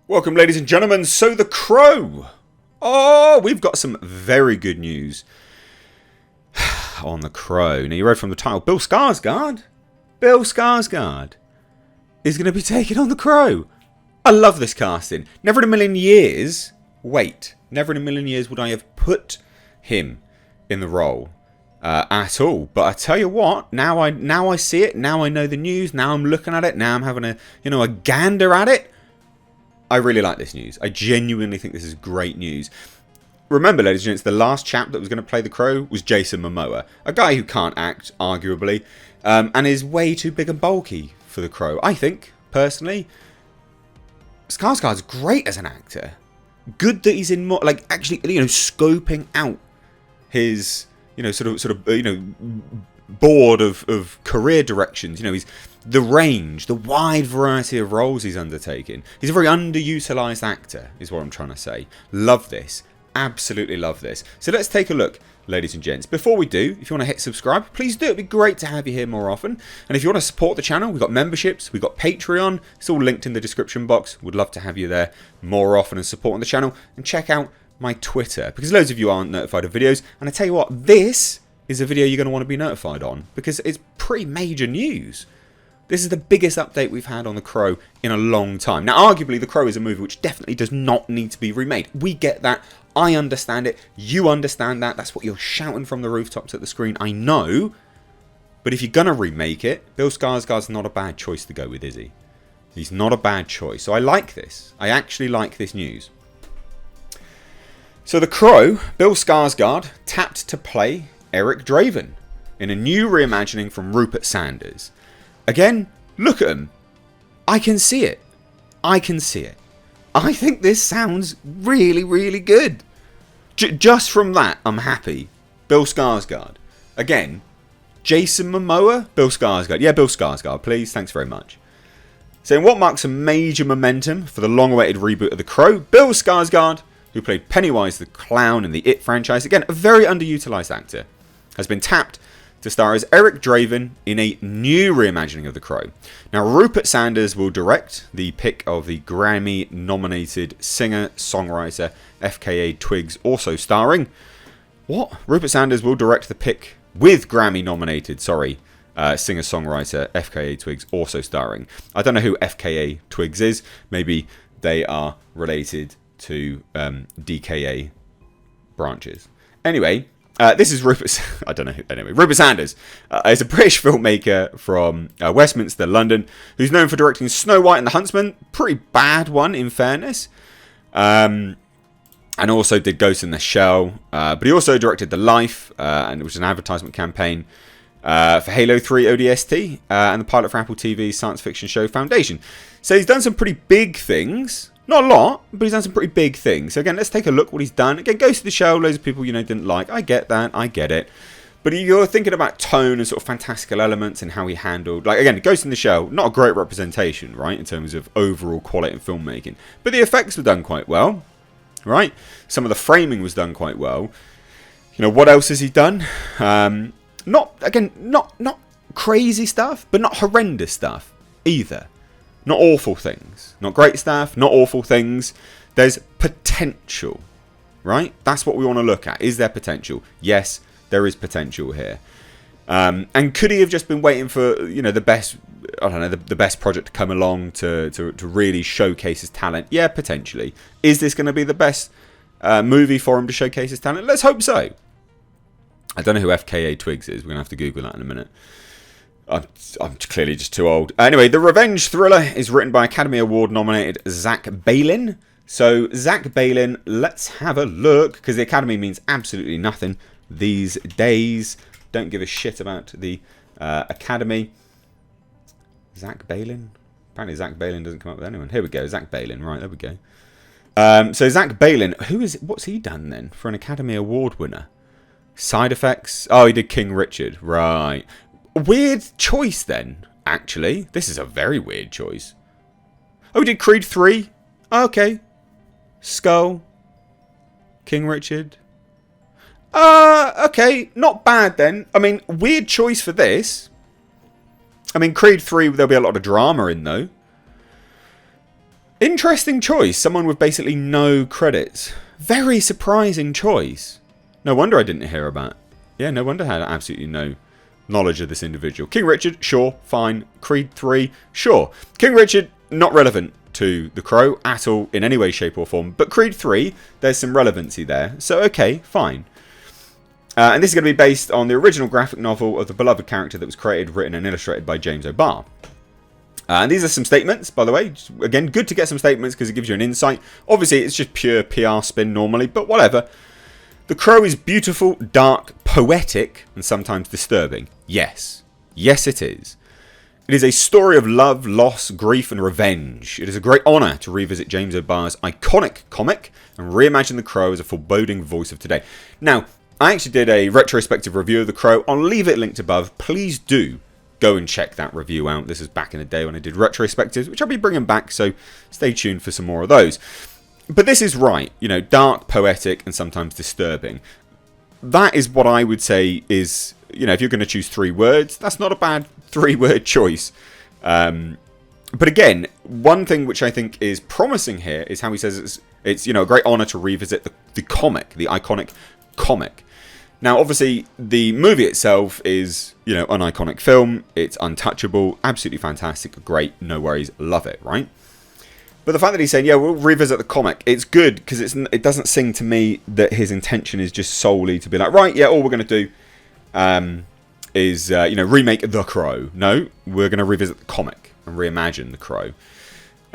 Welcome, ladies and gentlemen. So the Crow. Oh, we've got some very good news on the Crow. Now, you read from the title, Bill Skarsgard. Bill Skarsgard is going to be taking on the Crow. I love this casting. Never in a million years, never in a million years would I have put him in the role at all. But I tell you what, now I see it. Now I know the news. Now I'm looking at it. Now I'm having a gander at it. I really like this news. I genuinely think this is great news. Remember, ladies and gents, the last chap that was going to play the Crow was Jason Momoa. A guy who can't act, arguably, and is way too big and bulky for the Crow. I think, personally, Skarsgard's great as an actor. Good that he's in more, like, actually, scoping out his, board of career directions. He's the range, the wide variety of roles he's undertaking. He's a very underutilized actor, is what I'm trying to say. Love this. Absolutely love this. So let's take a look, ladies and gents. Before we do, if you want to hit subscribe, please do. It'd be great to have you here more often. And if you want to support the channel, we've got memberships, we've got Patreon. It's all linked in the description box. Would love to have you there more often and supporting the channel. And check out my Twitter, because loads of you aren't notified of videos. And I tell you what, this is a video you're going to want to be notified on, because it's pretty major news. This is the biggest update we've had on The Crow in a long time. Now, arguably, The Crow is a movie which definitely does not need to be remade. We get that. I understand it. You understand that. That's what you're shouting from the rooftops at the screen. I know. But if you're going to remake it, Bill Skarsgard's not a bad choice to go with, is he? He's not a bad choice. So I like this. I actually like this news. So The Crow, Bill Skarsgard, tapped to play Eric Draven in a new reimagining from Rupert Sanders. Again, look at him. I can see it. I can see it. I think this sounds really, really good. Just from that, I'm happy. Bill Skarsgard. Again, Jason Momoa, Bill Skarsgard. Yeah, Bill Skarsgard, please. Thanks very much. So in what marks a major momentum for the long-awaited reboot of The Crow, Bill Skarsgard, who played Pennywise the Clown in the It franchise, again, a very underutilized actor, has been tapped to star as Eric Draven in a new reimagining of The Crow. Now, Rupert Sanders will direct, the pick of the Grammy-nominated singer-songwriter FKA Twigs also starring. What? Rupert Sanders will direct the pick with Grammy-nominated, singer-songwriter FKA Twigs also starring. I don't know who FKA Twigs is. Maybe they are related to DKA branches. Anyway, this is Rupert. I don't know who. Anyway, Rupert Sanders is a British filmmaker from Westminster, London, who's known for directing Snow White and the Huntsman. Pretty bad one, in fairness. And also did Ghost in the Shell. But he also directed The Life, and it was an advertisement campaign for Halo 3 ODST and the pilot for Apple TV's science fiction show Foundation. So he's done some pretty big things. Not a lot, but he's done some pretty big things. So again, let's take a look what he's done. Again, Ghost of the Shell, loads of people, didn't like. I get that. I get it. But you're thinking about tone and sort of fantastical elements and how he handled... Like, again, Ghost in the Shell, not a great representation, right, in terms of overall quality in filmmaking. But the effects were done quite well, right? Some of the framing was done quite well. What else has he done? Not crazy stuff, but not horrendous stuff either. Not awful things. Not great stuff. Not awful things. There's potential. Right? That's what we want to look at. Is there potential? Yes, there is potential here. And could he have just been waiting for, the best... I don't know, the best project to come along to really showcase his talent? Yeah, potentially. Is this going to be the best movie for him to showcase his talent? Let's hope so. I don't know who FKA Twigs is. We're going to have to Google that in a minute. I'm clearly just too old. Anyway, the revenge thriller is written by Academy Award nominated Zach Baylin. So, Zach Baylin, let's have a look, because the Academy means absolutely nothing these days. Don't give a shit about the Academy. Zach Baylin? Apparently Zach Baylin doesn't come up with anyone. Here we go, Zach Baylin. Right, there we go. So, Zach Baylin, what's he done then for an Academy Award winner? Side effects? Oh, he did King Richard. Right. Weird choice then, actually. This is a very weird choice. Oh, we did Creed 3. Okay. Skull. King Richard. Okay, not bad then. I mean, weird choice for this. I mean, Creed 3, there'll be a lot of drama in, though. Interesting choice. Someone with basically no credits. Very surprising choice. No wonder I didn't hear about it. Yeah, no wonder I had absolutely no knowledge of this individual. King Richard, sure, fine. Creed 3, sure. King Richard, not relevant to The Crow at all in any way, shape or form. But Creed 3, there's some relevancy there. So, okay, fine. And this is going to be based on the original graphic novel of the beloved character that was created, written and illustrated by James O'Barr. And these are some statements, by the way. Again, good to get some statements because it gives you an insight. Obviously, it's just pure PR spin normally, but whatever. The Crow is beautiful, dark, poetic, and sometimes disturbing. Yes. Yes, it is. It is a story of love, loss, grief, and revenge. It is a great honour to revisit James O'Barr's iconic comic and reimagine The Crow as a foreboding voice of today. Now, I actually did a retrospective review of The Crow. I'll leave it linked above. Please do go and check that review out. This is back in the day when I did retrospectives, which I'll be bringing back, so stay tuned for some more of those. But this is right, you know, dark, poetic, and sometimes disturbing. That is what I would say is, you know, if you're going to choose 3 words, that's not a bad 3-word choice. But again, one thing which I think is promising here is how he says it's you know, a great honour to revisit the comic, the iconic comic. Now, obviously, the movie itself is, you know, an iconic film. It's untouchable, absolutely fantastic, great, no worries, love it, right? But the fact that he's saying, yeah, we'll revisit the comic, it's good because it doesn't seem to me that his intention is just solely to be like, right, yeah, all we're going to do is, you know, remake The Crow. No, we're going to revisit the comic and reimagine The Crow.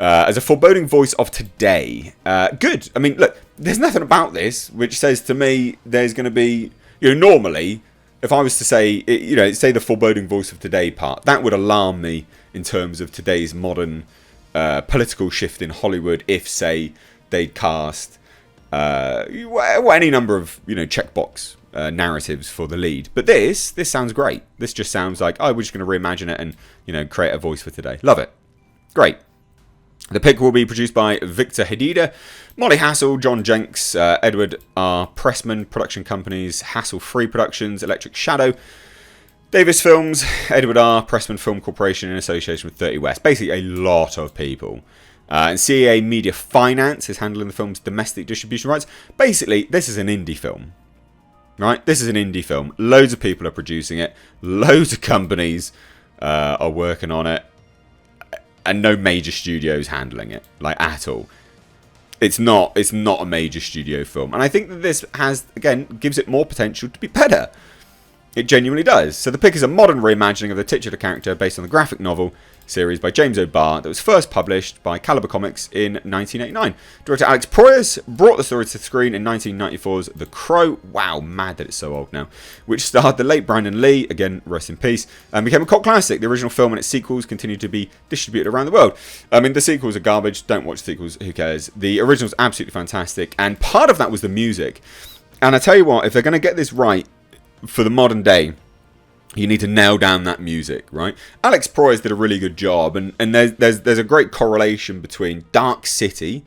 As a foreboding voice of today. Good. I mean, look, there's nothing about this which says to me there's going to be... You know, normally, if I was to say, you know, say the foreboding voice of today part, that would alarm me in terms of today's modern political shift in Hollywood if, say, they'd cast any number of, you know, checkbox narratives for the lead. But this sounds great. This just sounds like, oh, we're just going to reimagine it and, you know, create a voice for today. Love it. Great. The pick will be produced by Victor Hedida, Molly Hassel, John Jenks, Edward R. Pressman, production companies, Hassel Free Productions, Electric Shadow, Davis Films, Edward R. Pressman Film Corporation in association with 30 West. Basically a lot of people. And CAA Media Finance is handling the film's domestic distribution rights. Basically, this is an indie film. Right? This is an indie film. Loads of people are producing it. Loads of companies are working on it. And no major studios handling it, like, at all. It's not a major studio film. And I think that this again, gives it more potential to be better. It genuinely does. So the pick is a modern reimagining of the titular character based on the graphic novel series by James O'Barr that was first published by Caliber Comics in 1989. Director Alex Proyas brought the story to the screen in 1994's The Crow. Wow, mad that it's so old now. Which starred the late Brandon Lee, again, rest in peace, and became a cult classic. The original film and its sequels continue to be distributed around the world. I mean, the sequels are garbage. Don't watch the sequels. Who cares? The original's absolutely fantastic. And part of that was the music. And I tell you what, if they're going to get this right for the modern day, you need to nail down that music, right? Alex Proyas did a really good job, and there's a great correlation between Dark City.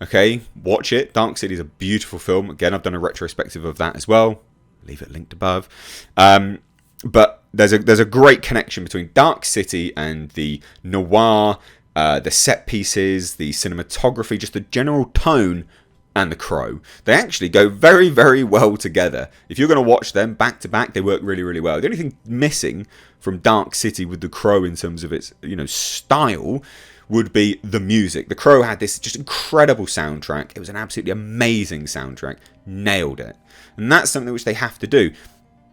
Okay, watch it. Dark City is a beautiful film. Again, I've done a retrospective of that as well. Leave it linked above. But there's a great connection between Dark City and the noir, the set pieces, the cinematography, just the general tone, and The Crow. They actually go very, very well together. If you're going to watch them back to back, they work really, really well. The only thing missing from Dark City with The Crow in terms of its, you know, style would be the music. The Crow had this just incredible soundtrack. It was an absolutely amazing soundtrack. Nailed it. And that's something which they have to do.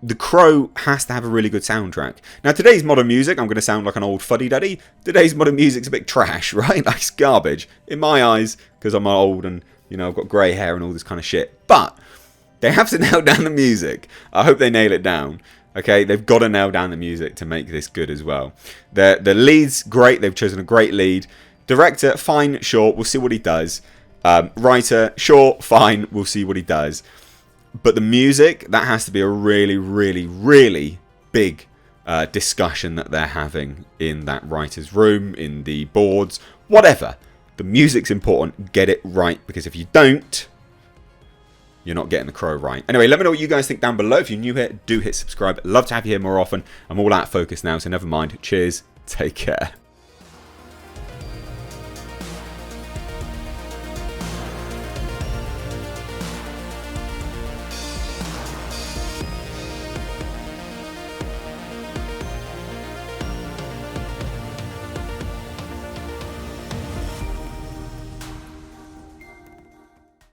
The Crow has to have a really good soundtrack. Now, today's modern music, I'm going to sound like an old fuddy-duddy. Today's modern music's a bit trash, right? Like, it's garbage. In my eyes, because I'm old and, you know, I've got grey hair and all this kind of shit. But they have to nail down the music. I hope they nail it down. Okay, they've got to nail down the music to make this good as well. The lead's great. They've chosen a great lead. Director, fine, sure. We'll see what he does. Writer, sure, fine. We'll see what he does. But the music, that has to be a really, really, really big discussion that they're having in that writer's room, in the boards, whatever. The music's important. Get it right, because if you don't, you're not getting the crow right. Anyway, let me know what you guys think down below. If you're new here, do hit subscribe. Love to have you here more often. I'm all out of focus now, so never mind. Cheers. Take care.